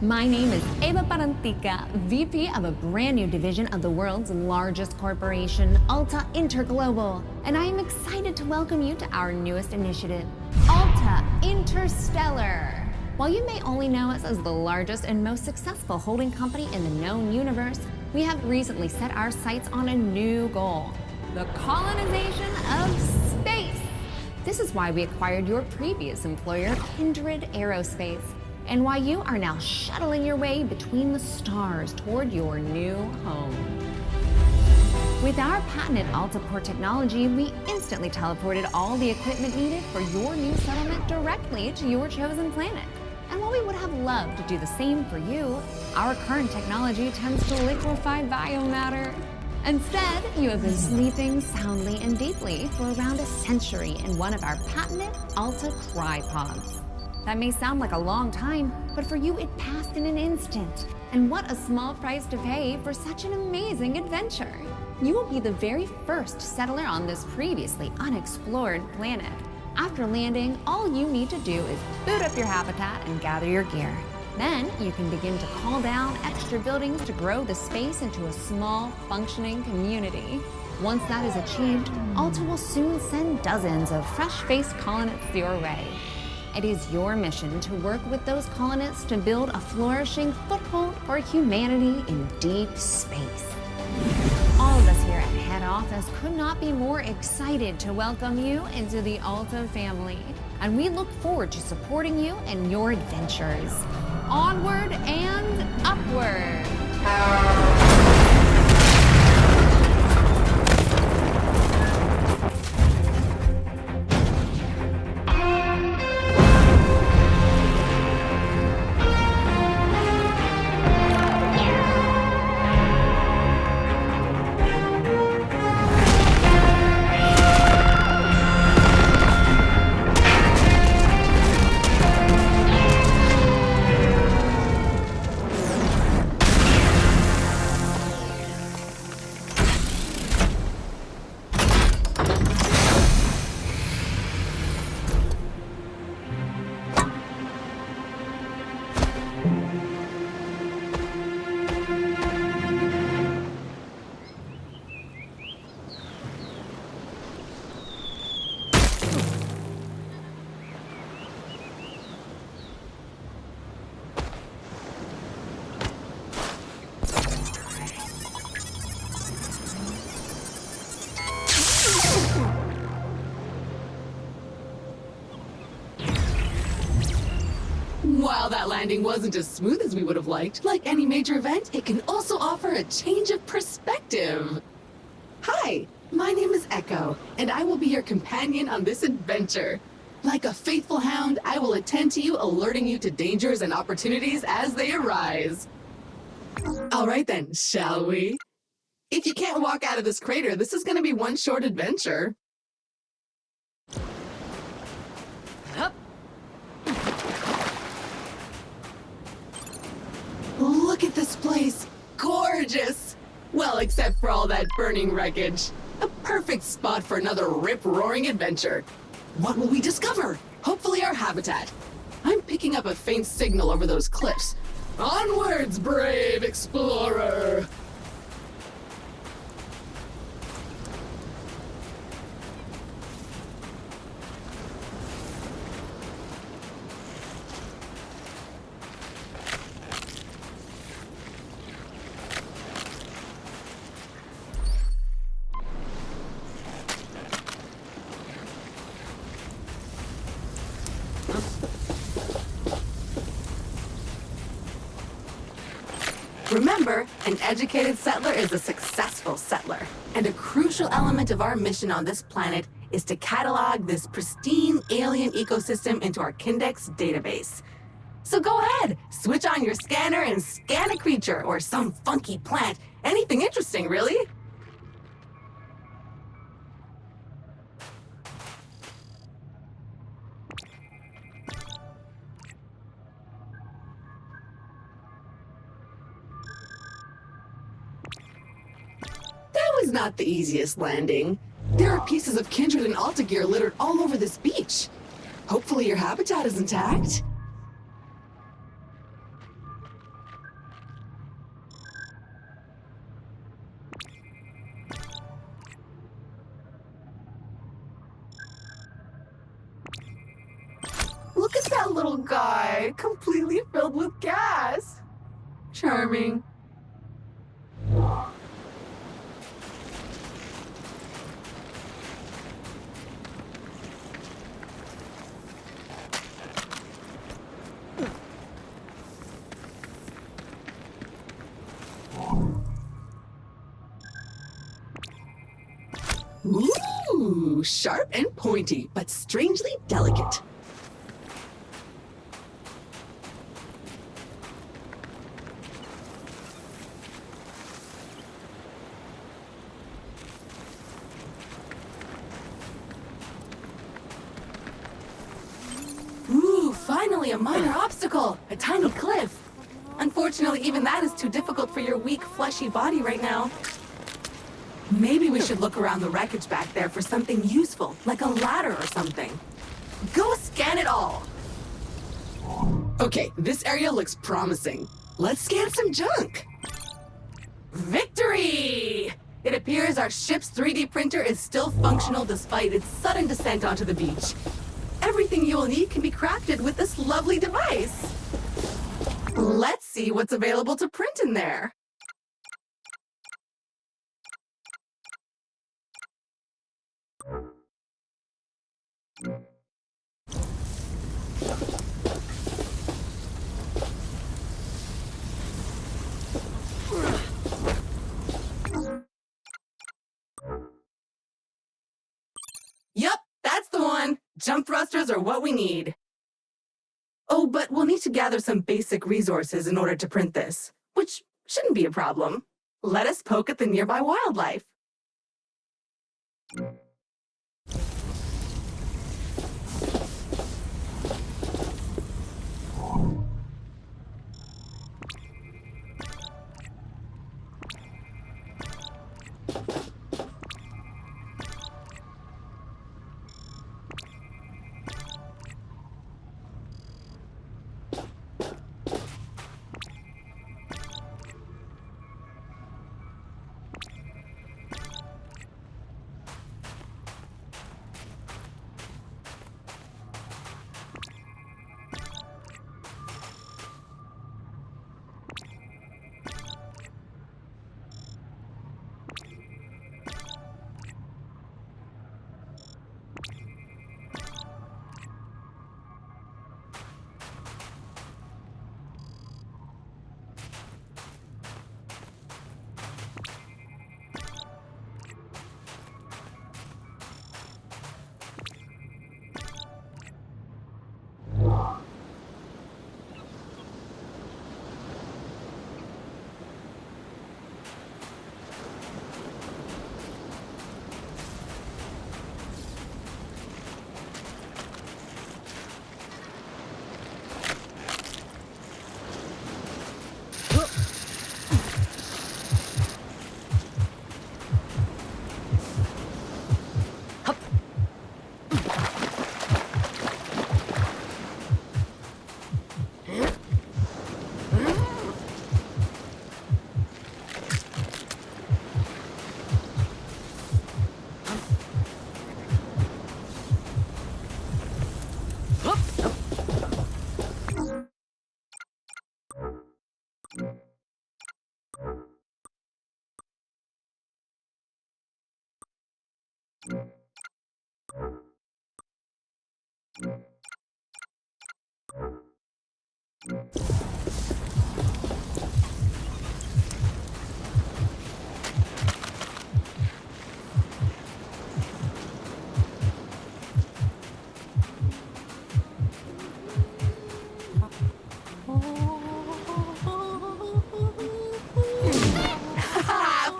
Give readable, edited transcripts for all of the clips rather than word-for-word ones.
My name is Eva Parantica, VP of a brand new division of the world's largest corporation, Alta Interglobal, and I am excited to welcome you to our newest initiative, Alta Interstellar. While you may only know us as the largest and most successful holding company in the known universe, we have recently set our sights on a new goal, the colonization of space. This is why we acquired your previous employer, Kindred Aerospace, and why you are now shuttling your way between the stars toward your new home. With our patented AltaPort technology, we instantly teleported all the equipment needed for your new settlement directly to your chosen planet. And while we would have loved to do the same for you, our current technology tends to liquefy biomatter. Instead, you have been sleeping soundly and deeply for around a century in one of our patented Alta Crypods. That may sound like a long time, but for you it passed in an instant. And what a small price to pay for such an amazing adventure. You will be the very first settler on this previously unexplored planet. After landing, all you need to do is boot up your habitat and gather your gear. Then you can begin to call down extra buildings to grow the space into a small, functioning community. Once that is achieved, Alta will soon send dozens of fresh-faced colonists your way. It is your mission to work with those colonists to build a flourishing foothold for humanity in deep space. All of us here at head office could not be more excited to welcome you into the Alta family, and we look forward to supporting you in your adventures. Onward and upward! While that landing wasn't as smooth as we would have liked, like any major event, it can also offer a change of perspective. Hi, my name is Echo, and I will be your companion on this adventure. Like a faithful hound, I will attend to you, alerting you to dangers and opportunities as they arise. All right then, shall we? If you can't walk out of this crater, this is gonna be one short adventure. Up. Look at this place. Gorgeous. Well, except for all that burning wreckage. A perfect spot for another rip-roaring adventure. What will we discover? Hopefully our habitat. I'm picking up a faint signal over those cliffs. Onwards, brave explorer! Remember, an educated settler is a successful settler. And a crucial element of our mission on this planet is to catalog this pristine alien ecosystem into our Kindex database. So go ahead, switch on your scanner and scan a creature or some funky plant. Anything interesting, really. That was not the easiest landing. There are pieces of Kindred and Alta gear littered all over this beach. Hopefully your habitat is intact. that little guy, completely filled with gas. Charming. Ooh, sharp and pointy, but strangely delicate. Ooh, finally a minor obstacle, a tiny cliff. Unfortunately, even that is too difficult for your weak, fleshy body right now. Maybe we should look around the wreckage back there for something useful, like a ladder or something. Go scan it all! Okay, this area looks promising. Let's scan some junk! Victory! It appears our ship's 3D printer is still functional despite its sudden descent onto the beach. Everything you will need can be crafted with this lovely device. Let's see what's available to print in there. Yup, that's the one. Jump thrusters are what we need. Oh, but we'll need to gather some basic resources in order to print this, which shouldn't be a problem. Let us poke at the nearby wildlife.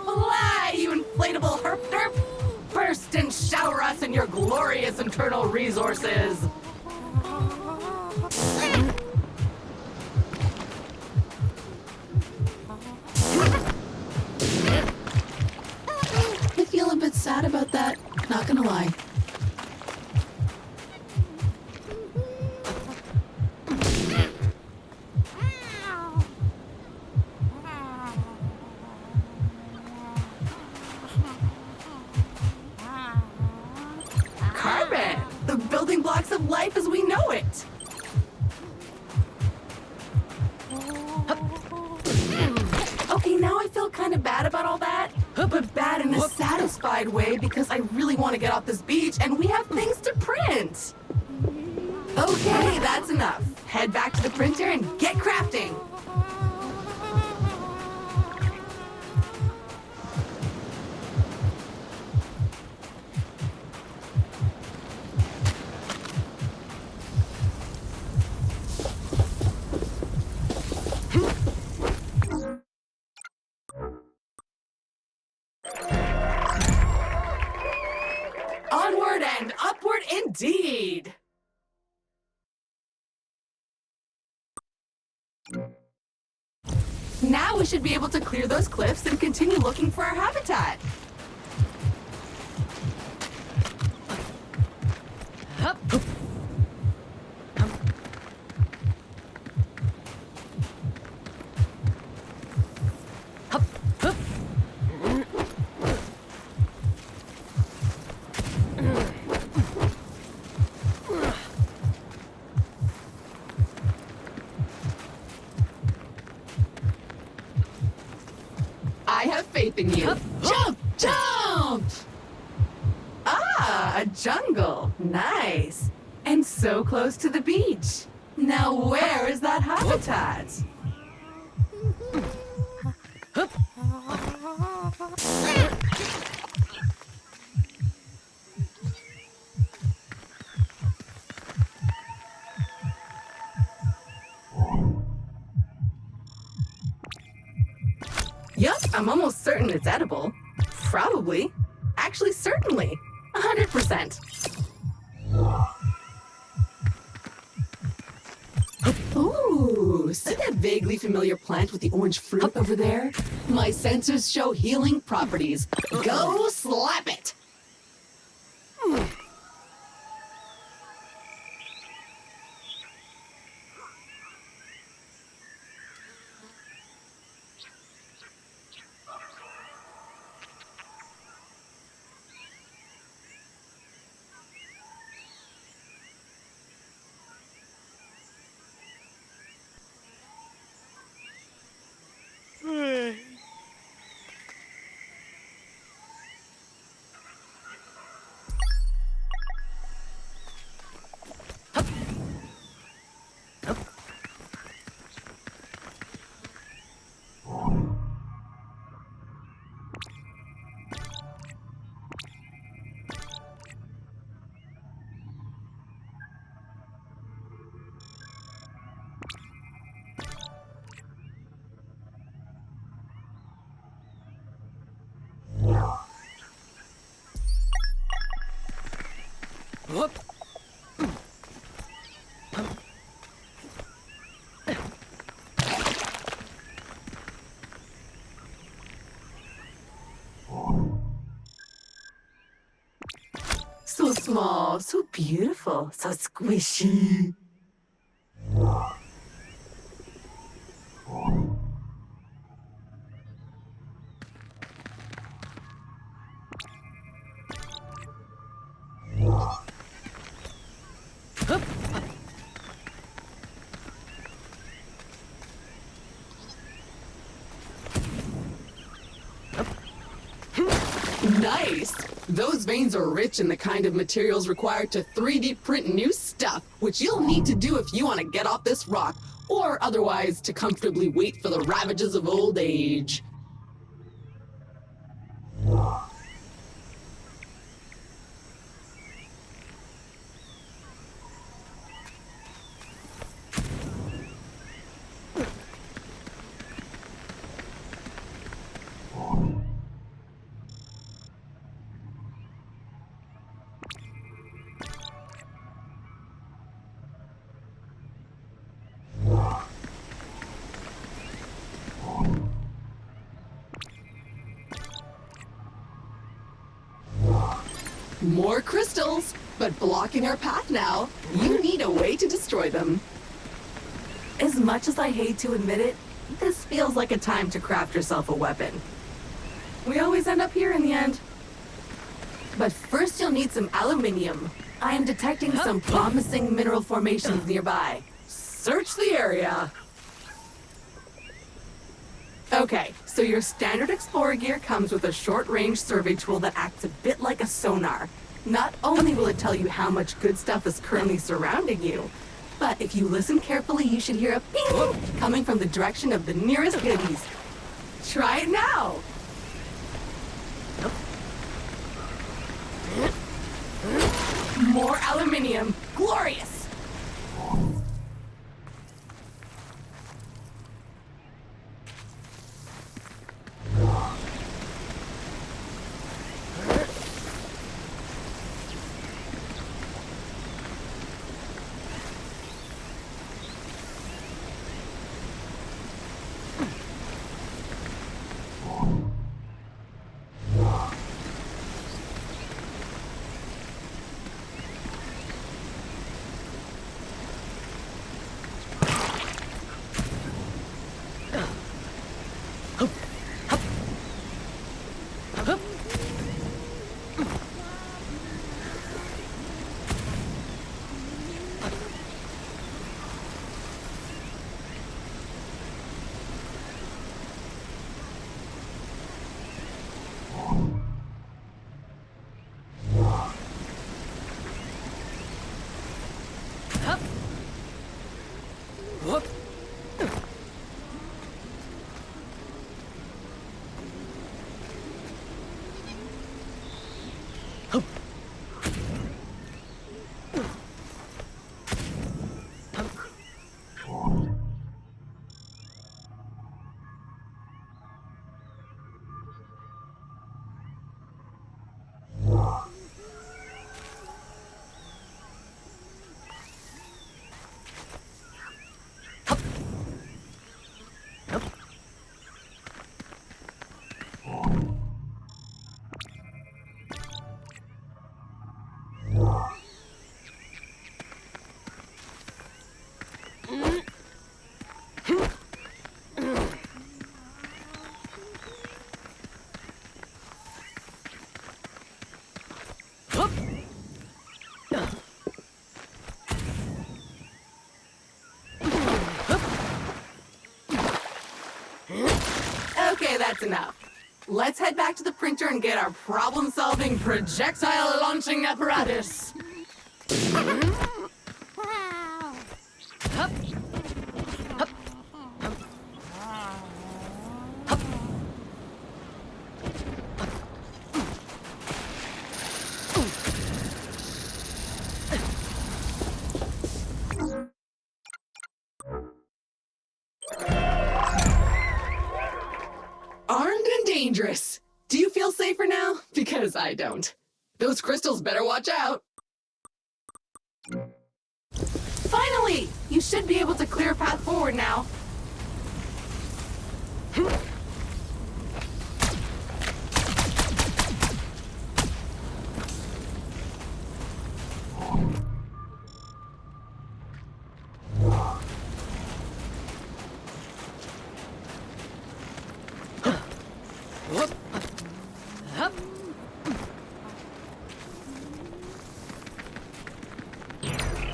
Fly, you inflatable herp derp! Burst and shower us in your glorious internal resources! I feel a bit sad about that, not gonna lie. Carbon! The building blocks of life as we know it! satisfied way because I really want to get off this beach and we have things to print. Okay, that's enough. Head back to the printer and get crafting. Onward and upward indeed! Now we should be able to clear those cliffs and continue looking for our habitat. I have faith in you. Jump! Jump! Ah, a jungle. Nice. And so close to the beach. Now where is that habitat? Yup, I'm almost certain it's edible. Probably. Actually, certainly. 100%. Ooh, see that vaguely familiar plant with the orange fruit over there? My sensors show healing properties. Go slap it! Whoop. So small, so beautiful, so squishy. Nice! Those veins are rich in the kind of materials required to 3D print new stuff, which you'll need to do if you want to get off this rock, or otherwise to comfortably wait for the ravages of old age. More crystals, but blocking our path now. You need a way to destroy them. As much as I hate to admit it, this feels like a time to craft yourself a weapon. We always end up here in the end. But first you'll need some aluminium. I am detecting some promising mineral formations nearby. Search the area. Okay, so your standard Explorer gear comes with a short-range survey tool that acts a bit like a sonar. Not only will it tell you how much good stuff is currently surrounding you, but if you listen carefully, you should hear a ping coming from the direction of the nearest goodies. Try it now! More aluminium. Glorious! Okay, that's enough. Let's head back to the printer and get our problem-solving projectile launching apparatus. Armed and dangerous. Do you feel safer now? Because I don't. Those crystals better watch out. Finally! You should be able to clear a path forward now.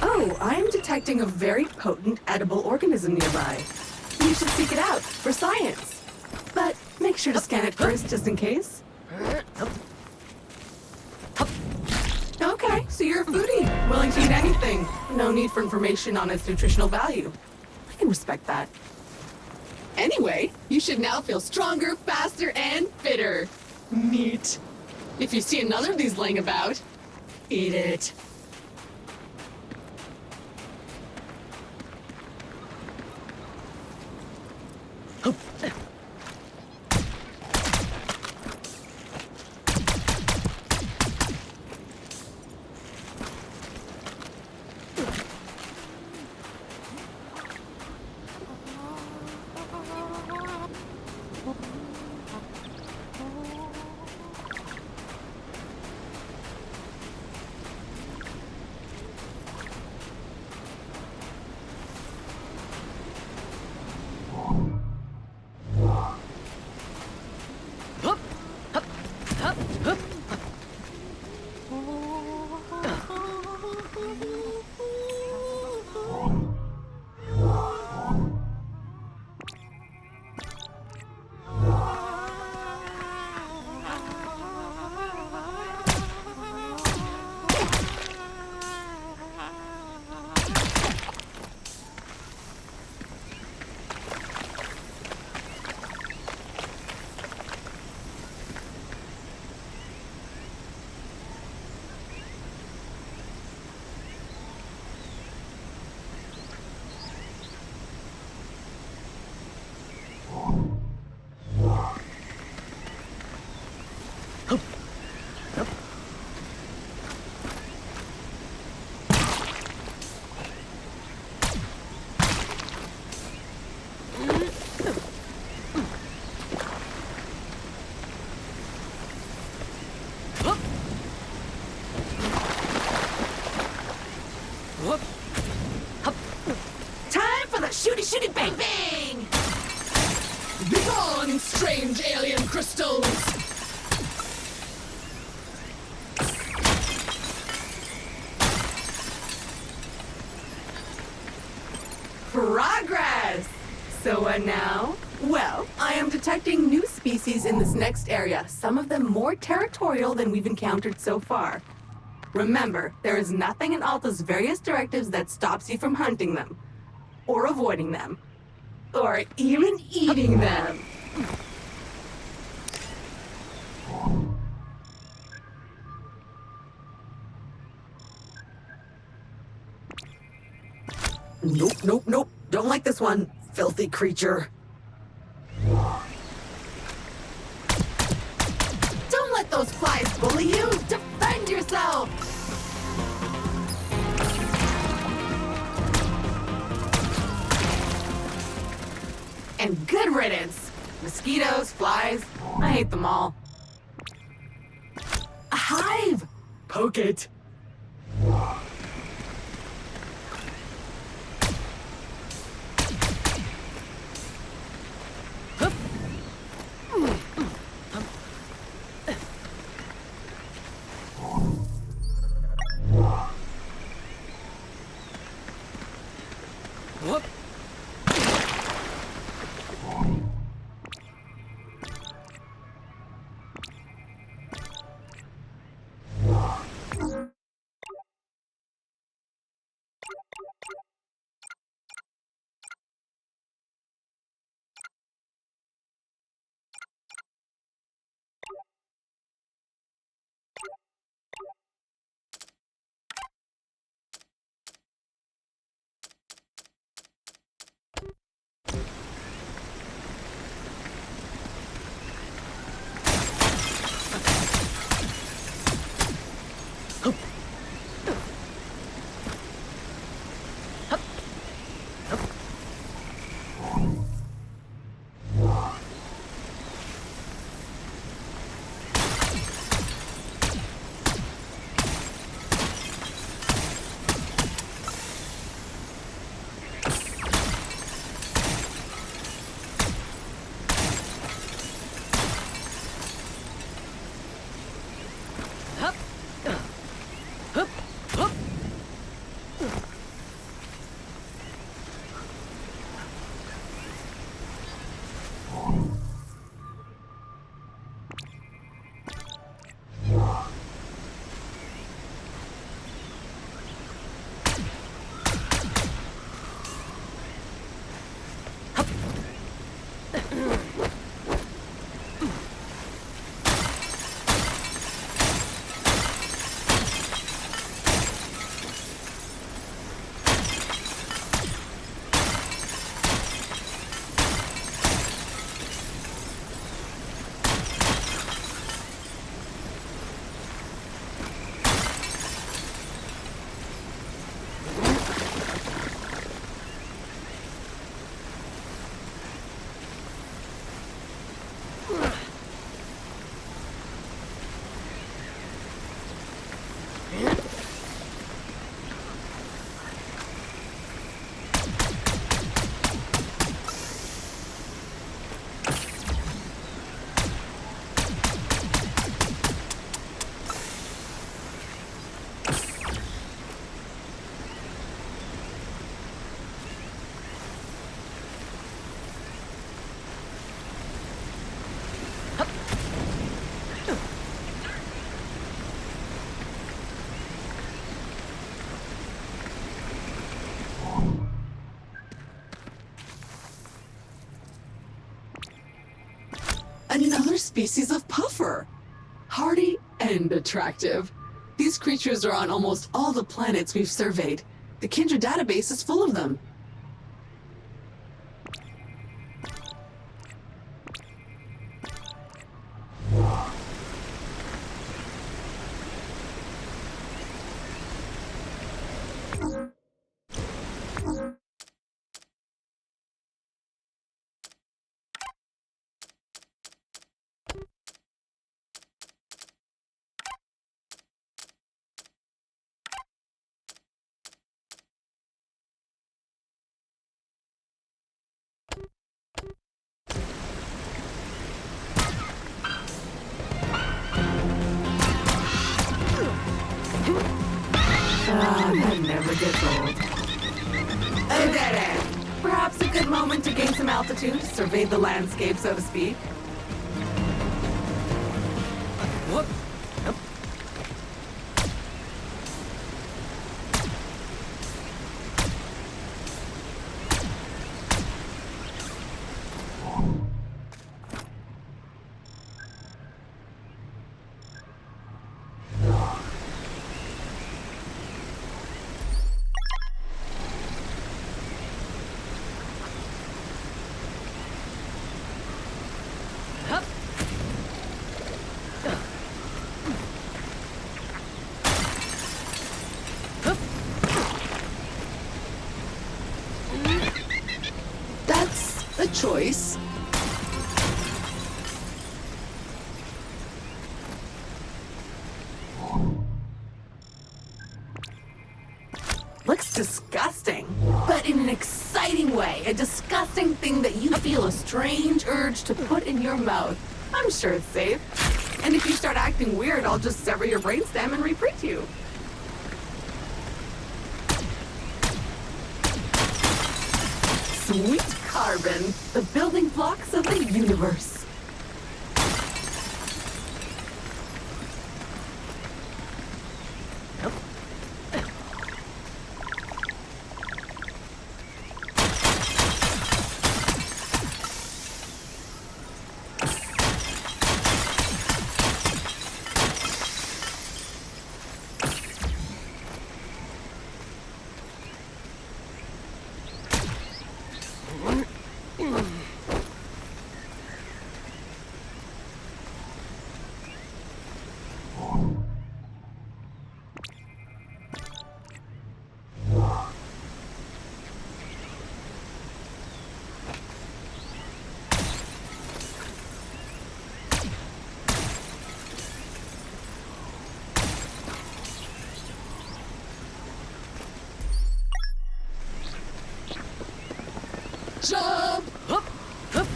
Oh, I am detecting a very potent edible organism nearby. You should seek it out for science. But make sure to scan it first, just in case. Okay, so you're a foodie, willing to eat anything. No need for information on its nutritional value. I can respect that. Anyway, you should now feel stronger, faster, and fitter. Neat. If you see another of these laying about, eat it. Bang bang! Begone, strange alien crystals! Progress! So what now? Well, I am detecting new species in this next area, some of them more territorial than we've encountered so far. Remember, there is nothing in Alta's various directives that stops you from hunting them, or avoiding them, or even eating them. Nope, nope, nope. Don't like this one, filthy creature. Don't let those flies bully you! Defend yourself! And good riddance! Mosquitoes, flies, I hate them all. A hive! Poke it! Another species of puffer. Hardy and attractive. These creatures are on almost all the planets we've surveyed. The Kindred database is full of them. That never gets old. A dead end. Perhaps a good moment to gain some altitude, survey the landscape, so to speak. Whoop. Yep. Hup. Hup. That's a choice. Looks disgusting, but in an exciting way. A disgusting thing that you feel a strange urge to put in your mouth. I'm sure it's safe. And if you start acting weird, I'll just sever your brainstem and reprint you. Sweet carbon, the building blocks of the universe. Jump! Hup. Hup.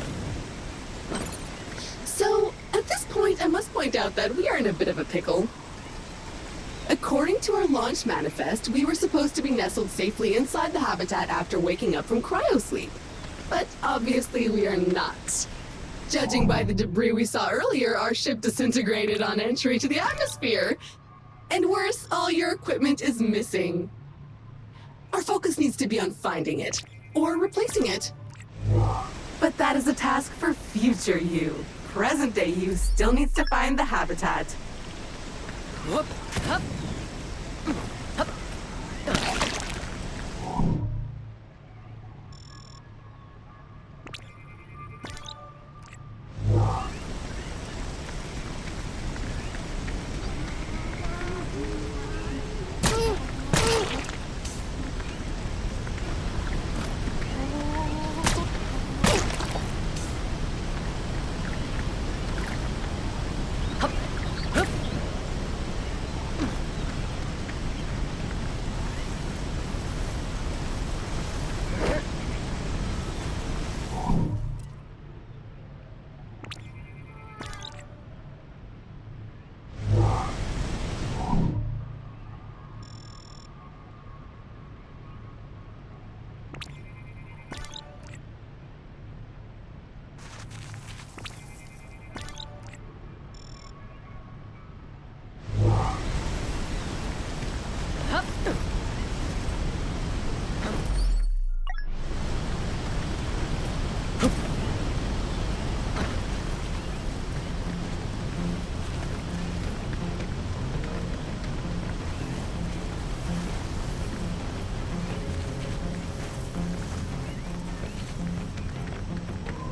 So, at this point, I must point out that we are in a bit of a pickle. According to our launch manifest, we were supposed to be nestled safely inside the habitat after waking up from cryosleep. But obviously we are not. Judging by the debris we saw earlier, our ship disintegrated on entry to the atmosphere. And worse, all your equipment is missing. Our focus needs to be on finding it, or replacing it. But that is a task for future you. Present day you still needs to find the habitat. Whoop. Hup. Hup. Hup. Hup.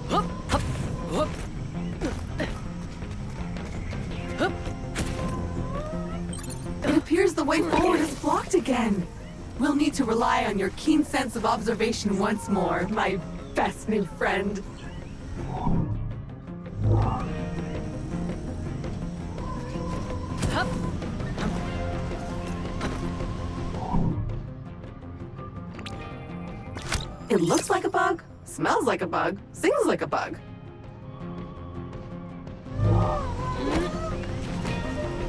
Hup. Hup. Hup. Hup. Hup. It appears the way forward is blocked again. We'll need to rely on your keen sense of observation once more, my best new friend. Hup. It looks like a bug, smells like a bug, sings like a bug.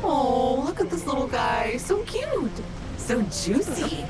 Oh, look at this little guy. guy. So cute. So juicy.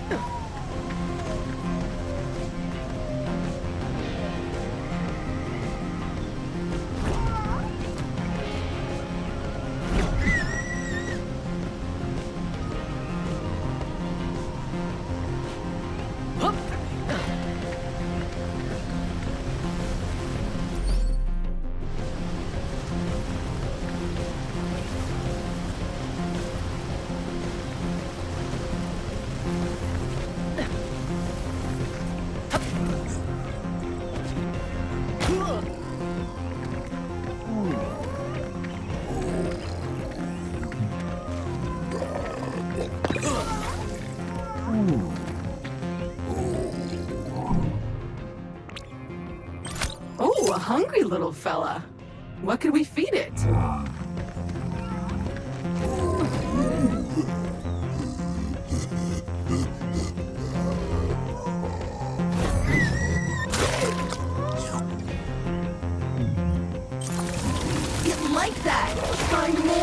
Oh, a hungry little fella. What could we feed it? It like that. Find more.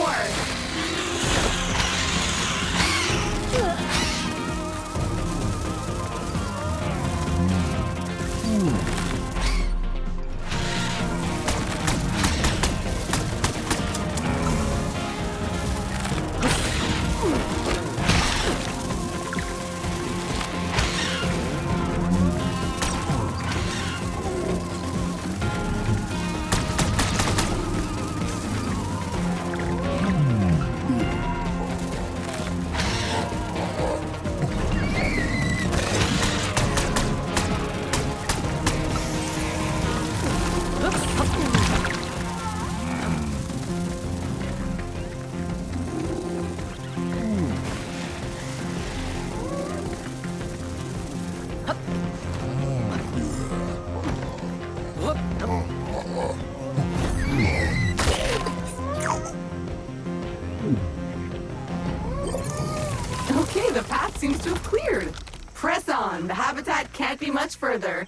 Okay, the path seems to have cleared. Press on. The habitat can't be much further.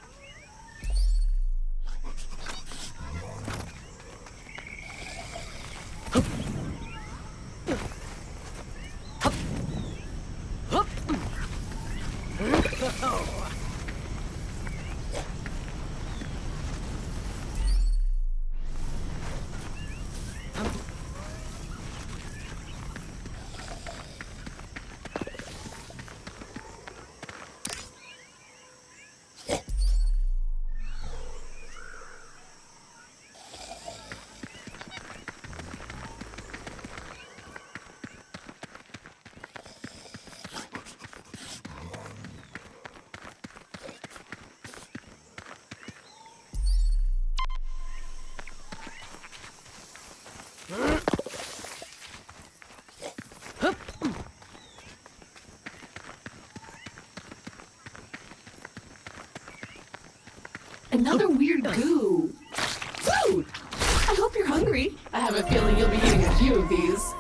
Another weird goo. Food! I hope you're hungry. I have a feeling you'll be eating a few of these.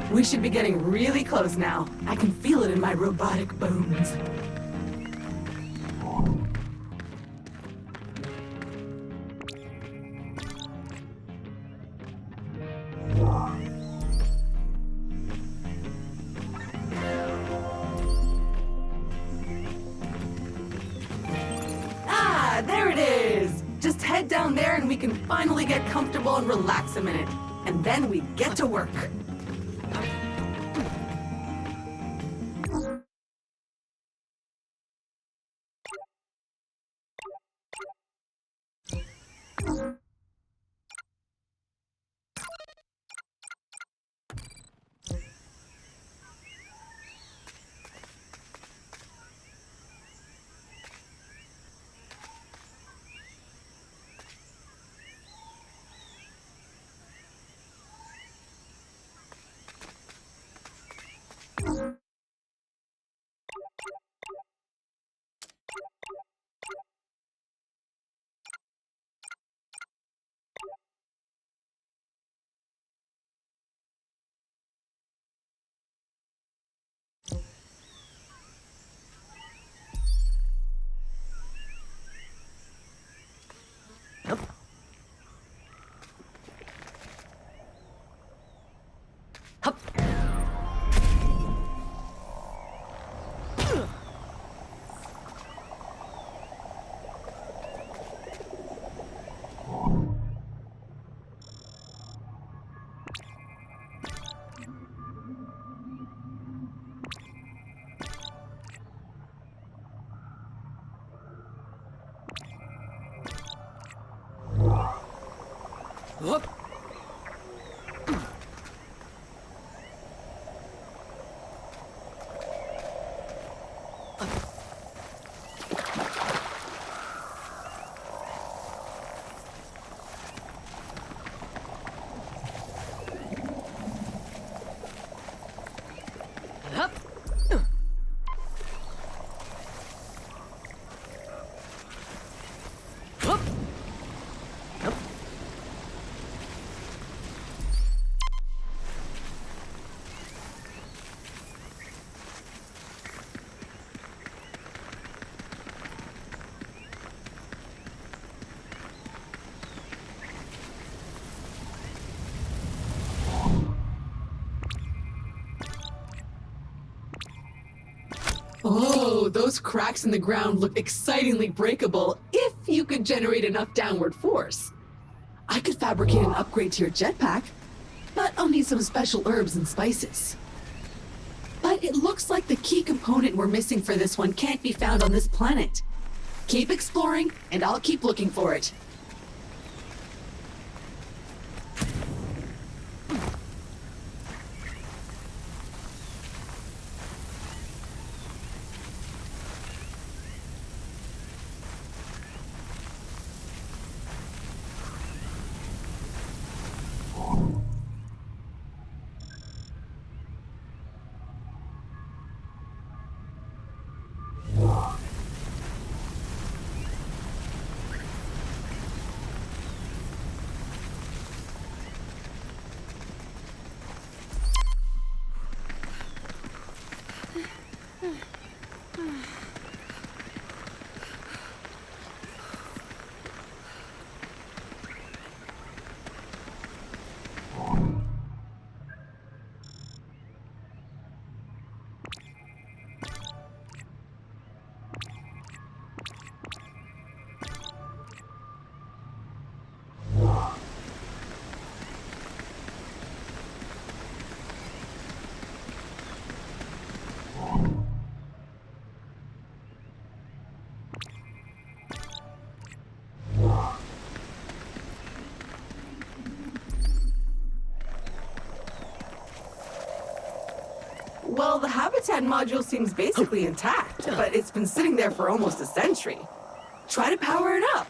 We should be getting really close now. I can feel it in my robotic bones. Ah, there it is! Just head down there and we can finally get comfortable and relax a minute. And then we get to work. Hup. Whoop. Hup. Whoop. Hup. Oh, those cracks in the ground look excitingly breakable if you could generate enough downward force. I could fabricate an upgrade to your jetpack, but I'll need some special herbs and spices. But it looks like the key component we're missing for this one can't be found on this planet. Keep exploring, and I'll keep looking for it. Well, the habitat module seems basically intact, but it's been sitting there for almost a century. Try to power it up.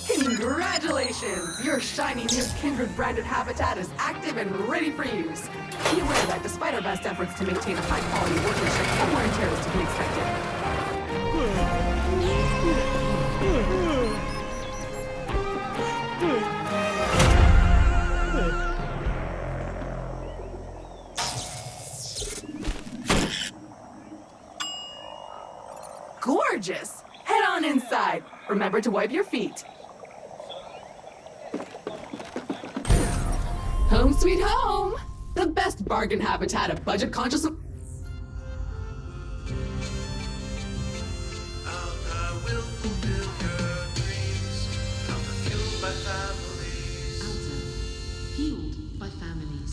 Congratulations! Your shiny new Kindred branded habitat is active and ready for use. Be aware that despite our best efforts to maintain a high-quality workmanship, some wear and tear is to be expected. Gorgeous! Head on inside. Remember to wipe your feet. Home sweet home! The best bargain habitat of budget-conscious... Alta will fulfill your dreams. Alta fueled by families. Alta, fueled by families.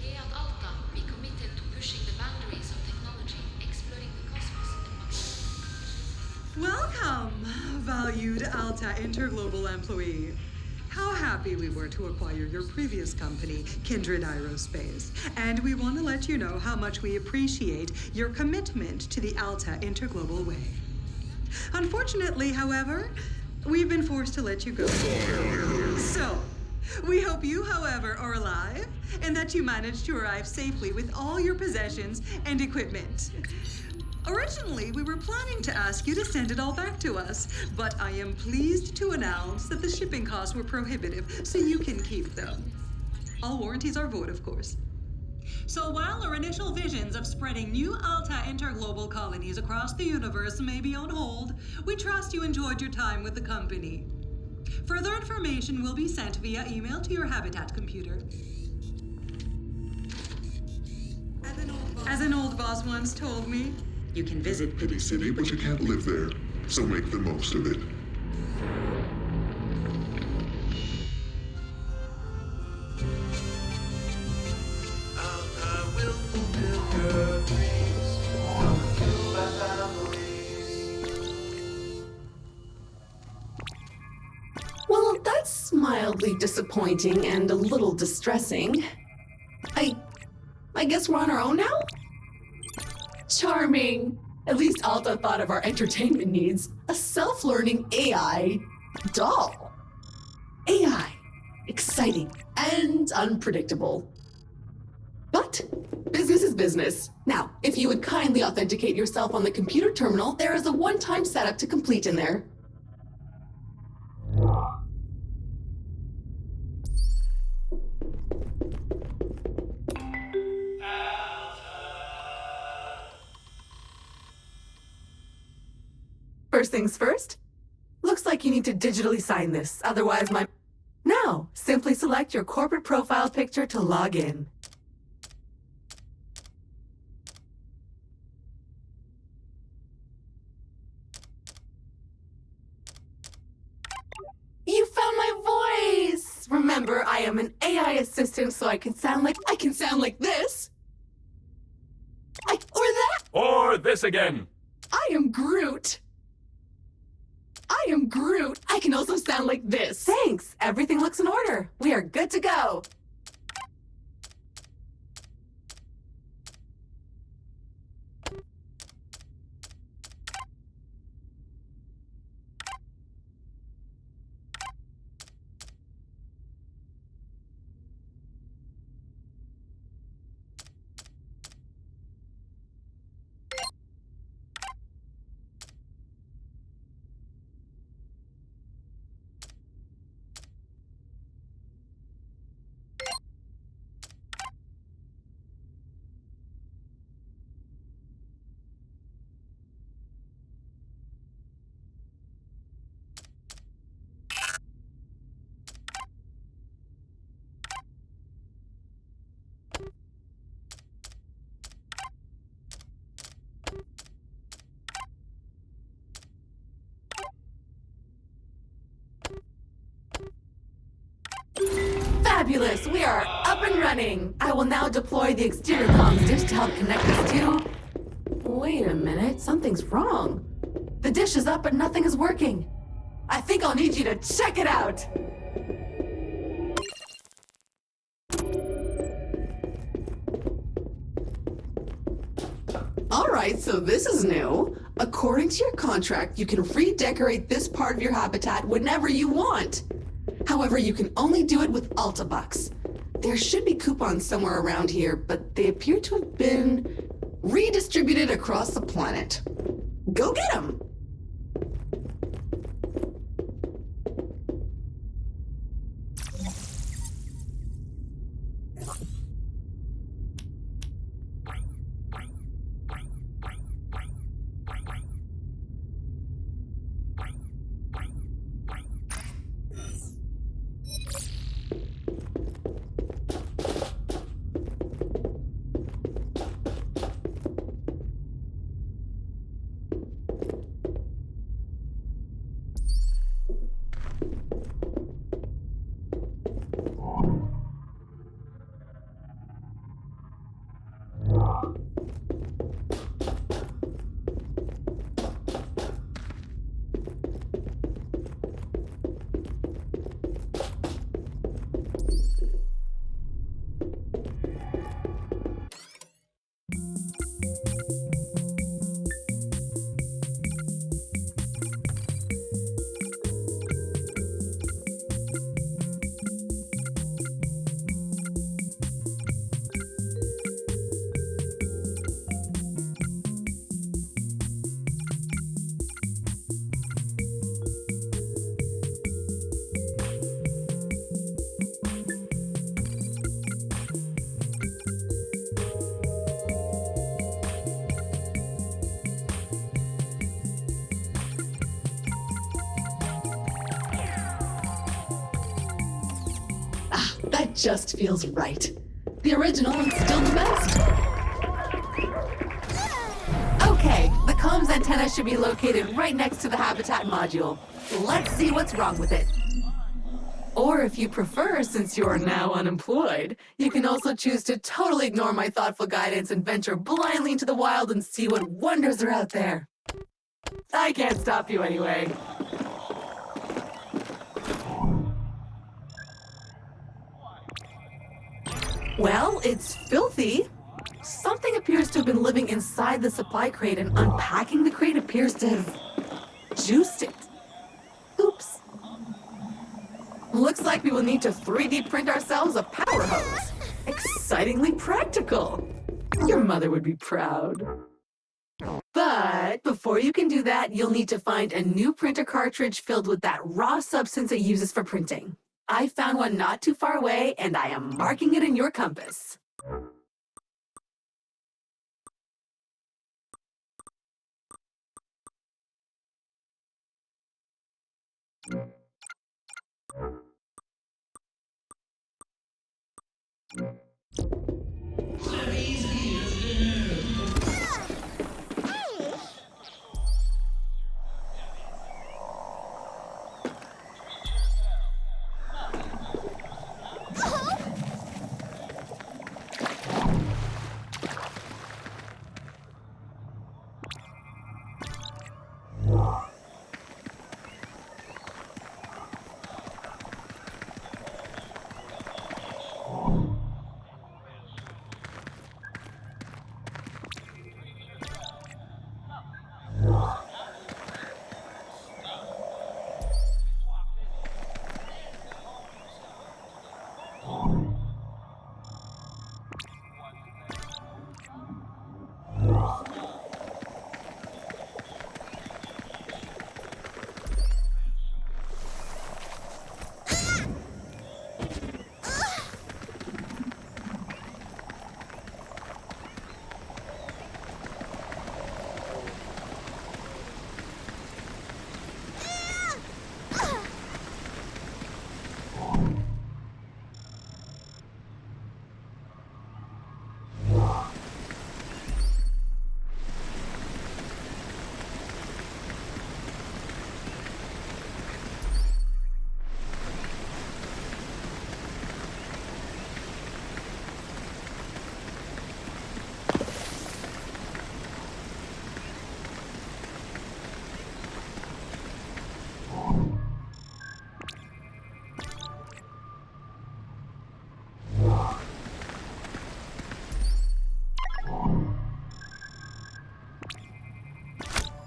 Here at Alta, we committed to pushing the boundaries of technology, exploring the cosmos and Welcome, valued Alta Interglobal employee. How happy we were to acquire your previous company, Kindred Aerospace. And we want to let you know how much we appreciate your commitment to the Alta Interglobal way. Unfortunately, however, we've been forced to let you go. So, we hope you, however, are alive and that you managed to arrive safely with all your possessions and equipment. Originally, we were planning to ask you to send it all back to us, but I am pleased to announce that the shipping costs were prohibitive, so you can keep them. All warranties are void, of course. So while our initial visions of spreading new Alta interglobal colonies across the universe may be on hold, we trust you enjoyed your time with the company. Further information will be sent via email to your Habitat computer. As an old boss once told me, you can visit Pity City, but you can't live there. So make the most of it. Alta will fulfill your dreams. Killed by families. Well, that's mildly disappointing and a little distressing. I guess we're on our own now? Charming. At least Alta thought of our entertainment needs. A self-learning AI doll. AI. Exciting and unpredictable. But business is business. Now, if you would kindly authenticate yourself on the computer terminal, there is a one-time setup to complete in there. First things first, looks like you need to digitally sign this, otherwise my... Now, simply select your corporate profile picture to log in. You found my voice! Remember, I am an AI assistant, so I can sound like this. Or that. Or this again. I am Groot. I can also sound like this. Thanks. Everything looks in order. We are good to go. Fabulous! We are up and running! I will now deploy the exterior comms dish to help connect us to... Wait a minute, something's wrong. The dish is up but nothing is working. I think I'll need you to check it out! Alright, so this is new. According to your contract, you can redecorate this part of your habitat whenever you want. However, you can only do it with Alta Bucks. There should be coupons somewhere around here, but they appear to have been redistributed across the planet. Go get them! It just feels right. The original is still the best. Okay, the comms antenna should be located right next to the habitat module. Let's see what's wrong with it. Or if you prefer, since you are now unemployed, you can also choose to totally ignore my thoughtful guidance and venture blindly into the wild and see what wonders are out there. I can't stop you anyway. Well, it's filthy. Something appears to have been living inside the supply crate, and unpacking the crate appears to have juiced it. Oops. Looks like we will need to 3D print ourselves a power hose. Excitingly practical. Your mother would be proud. But before you can do that, you'll need to find a new printer cartridge filled with that raw substance it uses for printing. I found one not too far away, and I am marking it in your compass.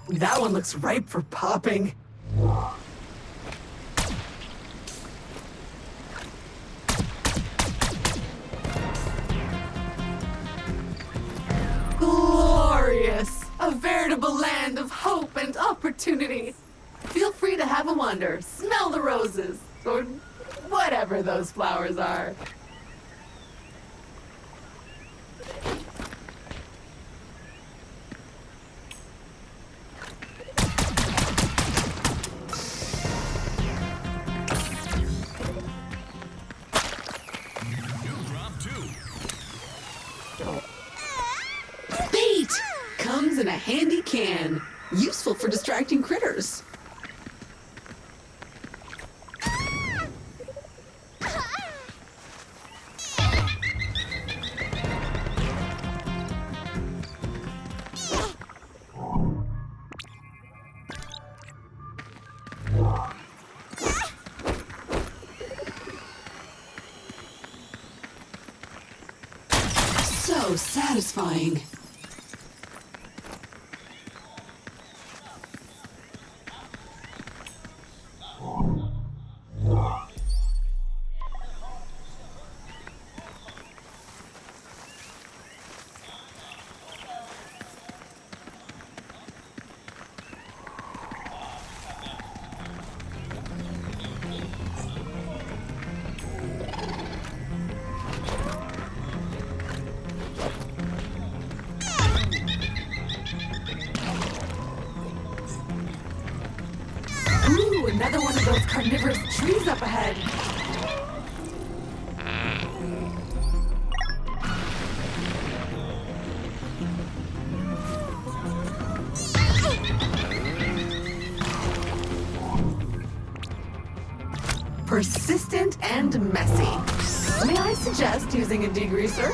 That one looks ripe for popping. Glorious! A veritable land of hope and opportunity. Feel free to have a wander, smell the roses, or whatever those flowers are. Bait! Comes in a handy can. Useful for distracting critters. So satisfying. Ooh, another one of those carnivorous trees up ahead. persistent and messy. May I suggest using a degreaser?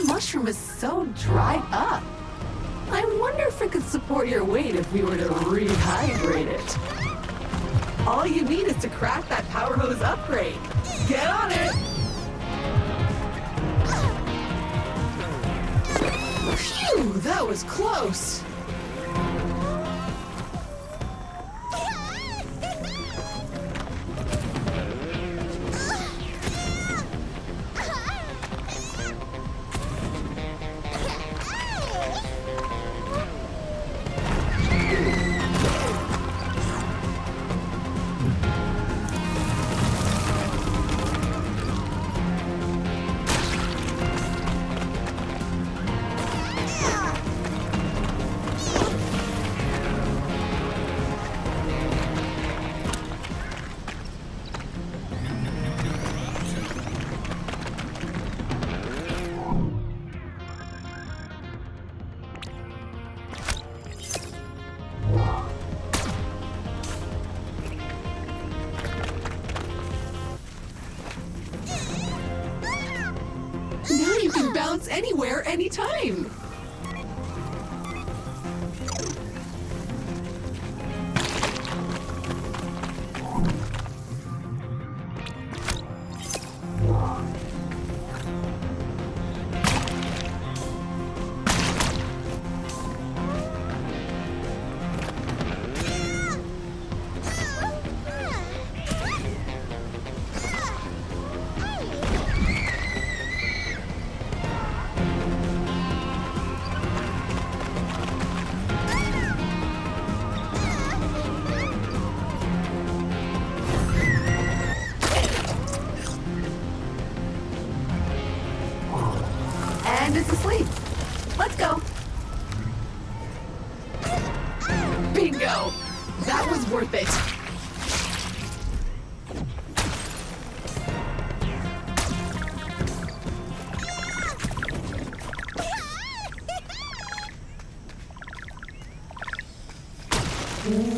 Mushroom is so dried up. I wonder if it could support your weight if we were to rehydrate it. All you need is to crack that power hose upgrade. Get on it! Phew, that was close. Now you can bounce anywhere, anytime. And it's asleep. Let's go. Bingo! That was worth it.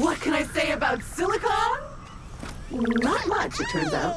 What can I say about silicon? Not much, it turns out.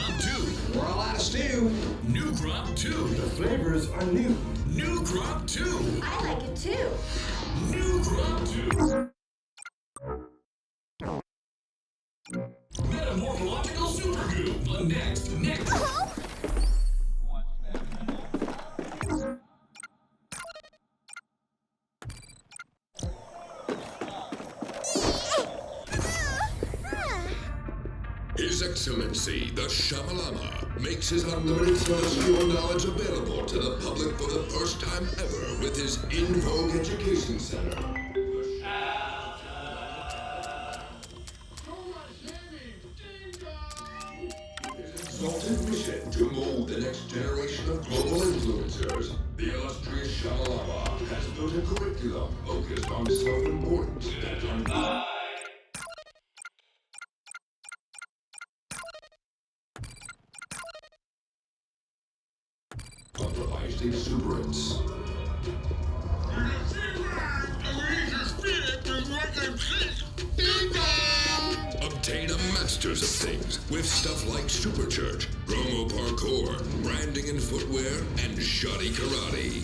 Crop 2. We're all out of stew. New Crop 2. The flavors are new. New Crop 2. I like it too. New Crop 2. Metamorphological Super Goo. The next. His Excellency, the Shamalama, makes his unlimited celestial knowledge available to the public for the first time ever with his In Vogue Education Center. His exalted mission to mold the next generation of global influencers, the illustrious Shamalama has built a curriculum focused on self-importance and on... compromised exuberance. Obtain a Masters of Things with stuff like Super Church, Promo Parkour, branding and footwear, and shoddy karate.